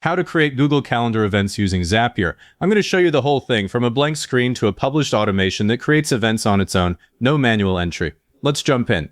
How to create Google Calendar events using Zapier. I'm going to show you the whole thing from a blank screen to a published automation that creates events on its own, no manual entry. Let's jump in.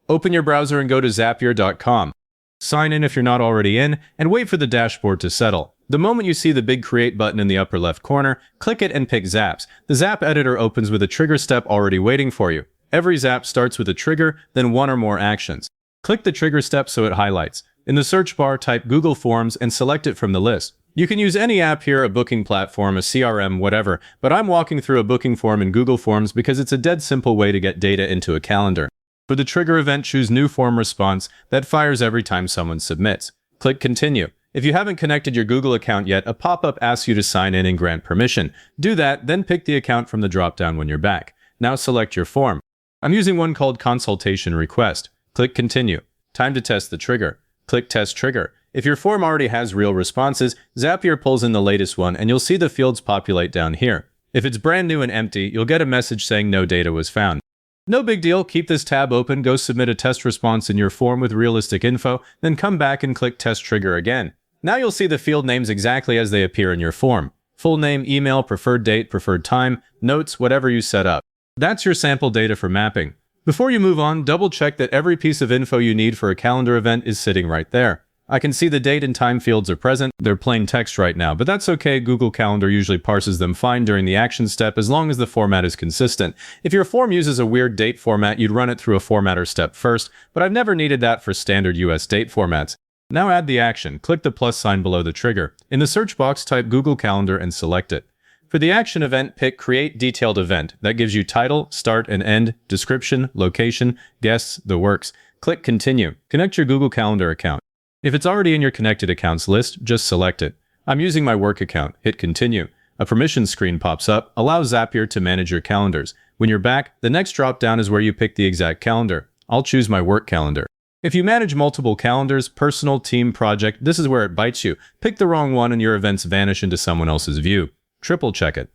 Open your browser and go to Zapier.com. Sign in if you're not already in, and wait for the dashboard to settle. The moment you see the big Create button in the upper left corner, click it and pick Zaps. The Zap editor opens with a trigger step already waiting for you. Every Zap starts with a trigger, then one or more actions. Click the trigger step so it highlights. In the search bar, type Google Forms and select it from the list. You can use any app here, a booking platform, a CRM, whatever, but I'm walking through a booking form in Google Forms because it's a dead simple way to get data into a calendar. For the trigger event, choose New Form Response that fires every time someone submits. Click Continue. If you haven't connected your Google account yet, a pop-up asks you to sign in and grant permission. Do that, then pick the account from the drop-down when you're back. Now select your form. I'm using one called Consultation Request. Click Continue. Time to test the trigger. Click Test Trigger. If your form already has real responses, Zapier pulls in the latest one and you'll see the fields populate down here. If it's brand new and empty, you'll get a message saying no data was found. No big deal, keep this tab open, go submit a test response in your form with realistic info, then come back and click Test Trigger again. Now you'll see the field names exactly as they appear in your form. Full name, email, preferred date, preferred time, notes, whatever you set up. That's your sample data for mapping. Before you move on, double check that every piece of info you need for a calendar event is sitting right there. I can see the date and time fields are present. They're plain text right now, but that's okay. Google Calendar usually parses them fine during the action step as long as the format is consistent. If your form uses a weird date format, you'd run it through a formatter step first, but I've never needed that for standard US date formats. Now add the action. Click the plus sign below the trigger. In the search box, type Google Calendar and select it. For the action event, pick Create Detailed Event. That gives you title, start and end, description, location, guests, the works. Click Continue. Connect your Google Calendar account. If it's already in your connected accounts list, just select it. I'm using my work account. Hit Continue. A permission screen pops up. Allow Zapier to manage your calendars. When you're back, the next drop-down is where you pick the exact calendar. I'll choose my work calendar. If you manage multiple calendars, personal, team, project, this is where it bites you. Pick the wrong one and your events vanish into someone else's view. Triple check it.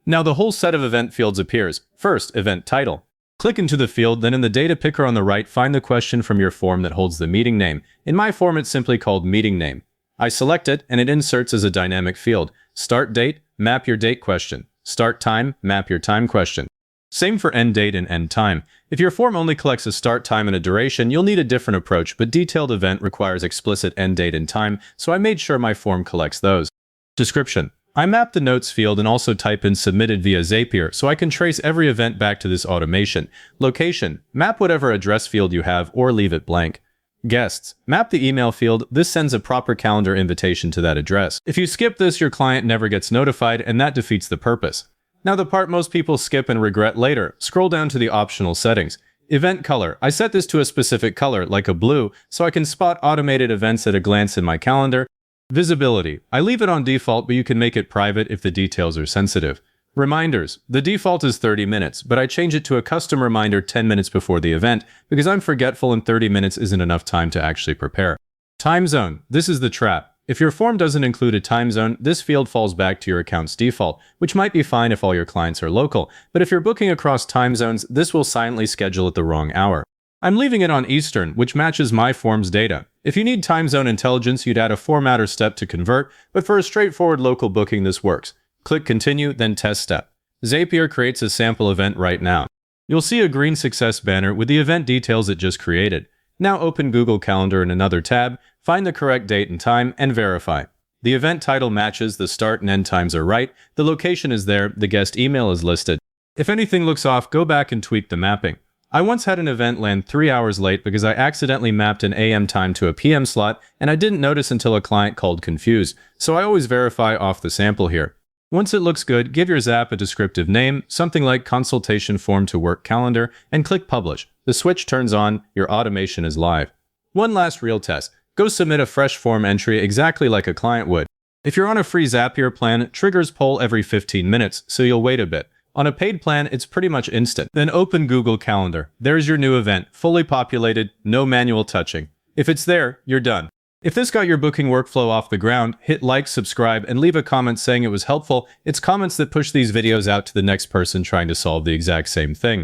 Now the whole set of event fields appears. First, event title. Click into the field, then in the data picker on the right, find the question from your form that holds the meeting name. In my form, it's simply called meeting name. I select it, and it inserts as a dynamic field. Start date, map your date question. Start time, map your time question. Same for end date and end time. If your form only collects a start time and a duration, you'll need a different approach, but detailed event requires explicit end date and time, so I made sure my form collects those. Description. I mapped the notes field and also type in submitted via Zapier so I can trace every event back to this automation. Location. Map whatever address field you have or leave it blank. Guests. Map the email field. This sends a proper calendar invitation to that address. If you skip this, your client never gets notified and that defeats the purpose. Now the part most people skip and regret later. Scroll down to the optional settings. Event color. I set this to a specific color, like a blue, so I can spot automated events at a glance in my calendar. Visibility. I leave it on default, but you can make it private if the details are sensitive. Reminders. The default is 30 minutes, but I change it to a custom reminder 10 minutes before the event because I'm forgetful and 30 minutes isn't enough time to actually prepare. Time zone. This is the trap. If your form doesn't include a time zone, this field falls back to your account's default, which might be fine if all your clients are local, but if you're booking across time zones, this will silently schedule at the wrong hour. I'm leaving it on Eastern, which matches my form's data. If you need time zone intelligence, you'd add a formatter step to convert, but for a straightforward local booking, this works. Click Continue, then Test Step. Zapier creates a sample event right now. You'll see a green success banner with the event details it just created. Now open Google Calendar in another tab, find the correct date and time, and verify. The event title matches, the start and end times are right, the location is there, the guest email is listed. If anything looks off, go back and tweak the mapping. I once had an event land 3 hours late because I accidentally mapped an AM time to a PM slot, and I didn't notice until a client called confused, so I always verify off the sample here. Once it looks good, give your Zap a descriptive name, something like Consultation Form to Work Calendar, and click Publish. The switch turns on, your automation is live. One last real test. Go submit a fresh form entry exactly like a client would. If you're on a free Zapier plan, triggers poll every 15 minutes, so you'll wait a bit. On a paid plan, it's pretty much instant. Then open Google Calendar. There's your new event, fully populated, no manual touching. If it's there, you're done. If this got your booking workflow off the ground, hit like, subscribe, and leave a comment saying it was helpful. It's comments that push these videos out to the next person trying to solve the exact same thing.